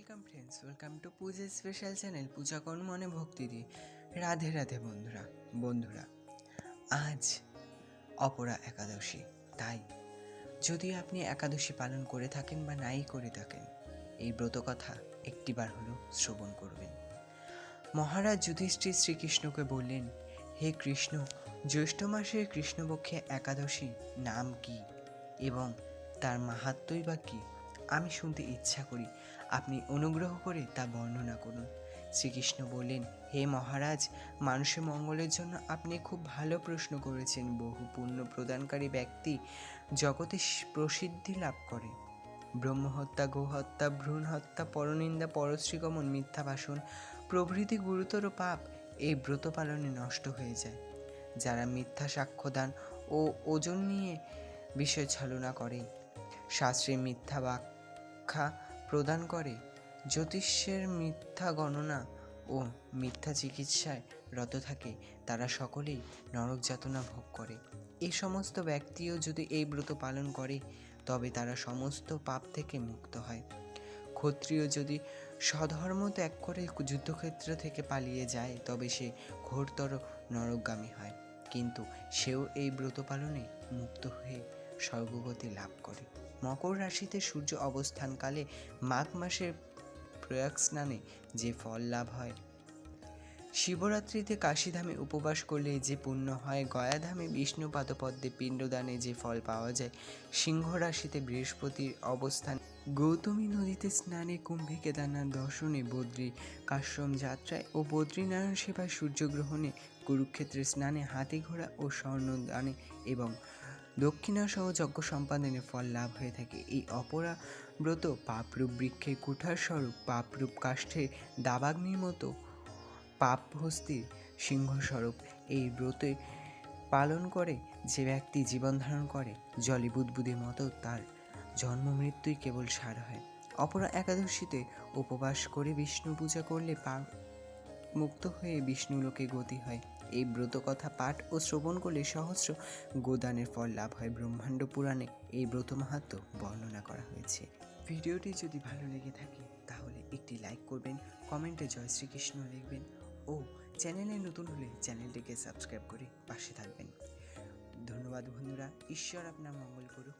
Welcome to Puja special channel পূজা কোন মনে ভক্তি দিয়ে। রাধে রাধে বন্ধুরা আজ অপরা একাদশী। তাই যদি আপনি একাদশী পালন করে থাকেন বা নাই করে থাকেন, এই ব্রত কথা একটিবার হলো শ্রবণ করবেন। মহারাজ যুধিষ্ঠির শ্রীকৃষ্ণকে বললেন, হে কৃষ্ণ, জ্যৈষ্ঠ মাসের কৃষ্ণপক্ষে একাদশী নাম কি এবং তার মাহাত্ম্যই বা কী? আমি শুনতে ইচ্ছা করি, আপনি অনুগ্রহ করে তা বর্ণনা করুন। শ্রীকৃষ্ণ বললেন, হে মহারাজ, মানুষের মঙ্গলের জন্য আপনি খুব ভালো প্রশ্ন করেছেন। বহু পুণ্য প্রদানকারী ব্যক্তি জগতে প্রসিদ্ধি লাভ করে। ব্রহ্মহত্যা, গোহত্যা, ভ্রূণ হত্যা, পরনিন্দা, পরশ্রীগমন, মিথ্যা ভাষণ প্রভৃতি গুরুতর পাপ এই ব্রত পালনে নষ্ট হয়ে যায়। যারা মিথ্যা সাক্ষ্যদান ও ওজন নিয়ে বিষয় ছলনা করে, শাস্ত্রে মিথ্যা ব্যাখ্যা প্রদান করে, জ্যোতিষ্যের মিথ্যা গণনা ও মিথ্যা চিকিৎসায় রত থাকে, তারা সকলেই নরক যাতনা ভোগ করে। এই সমস্ত ব্যক্তিও যদি এই ব্রত পালন করে তবে তারা সমস্ত পাপ থেকে মুক্ত হয়। ক্ষত্রিয় যদি স্বধর্ম ত্যাগ করে যুদ্ধক্ষেত্র থেকে পালিয়ে যায় তবে সে ঘোরতর নরকগামী হয়, কিন্তু সেও এই ব্রত পালনে মুক্ত হয়ে স্বর্গগতি লাভ করে। মকর রাশিতে সূর্য অবস্থানকালে মাঘ মাসের প্রয়াগ স্নানে যে ফল লাভ হয়, শিবরাত্রিতে কাশীধামে উপবাস করলে যে পুণ্য হয়, গয়াধামে বিষ্ণু পাদপদ্মে পিণ্ডদানে যে ফল পাওয়া যায়, সিংহ রাশিতে বৃহস্পতির অবস্থান, গৌতমী নদীতে স্নানে, কুম্ভে কেদারনাথ দর্শনে, বদ্রী কাশ্রম যাত্রায় ও বদ্রীনারায়ণ সেবায়, সূর্যগ্রহণে, কুরুক্ষেত্রে স্নানে, হাতি ঘোড়া ও স্বর্ণদানে এবং দক্ষিণাসহ যজ্ঞ সম্পাদনের ফল লাভ হয়ে থাকে। এই অপরা ব্রত পাপরূপ বৃক্ষের কুঠার স্বরূপ, পাপরূপ কাষ্ঠের দাবাগ্নির মতো, পাপ হস্তির সিংহস্বরূপ। এই ব্রতে পালন করে যে ব্যক্তি জীবন ধারণ করে, জলে বুদবুদের মতো তার জন্ম মৃত্যুই কেবল সার হয়। অপরা একাদশীতে উপবাস করে বিষ্ণু পূজা করলে পাপ মুক্ত হয়ে বিষ্ণুলোকে গতি হয়। এই ব্রত কথা পাঠ ও শ্রবণ করলে সহস্র গোদানের ফল লাভ হয়। ব্রহ্মাণ্ড পুরাণে এই ব্রত মাহাত্ম্য বর্ণনা করা হয়েছে। ভিডিওটি যদি ভালো লেগে থাকে তাহলে একটি লাইক করবেন, কমেন্টে জয় শ্রীকৃষ্ণ লিখবেন ও চ্যানেলে নতুন হলে চ্যানেলটিকে সাবস্ক্রাইব করে পাশে থাকবেন। ধন্যবাদ বন্ধুরা, ঈশ্বর আপনার মঙ্গল করুক।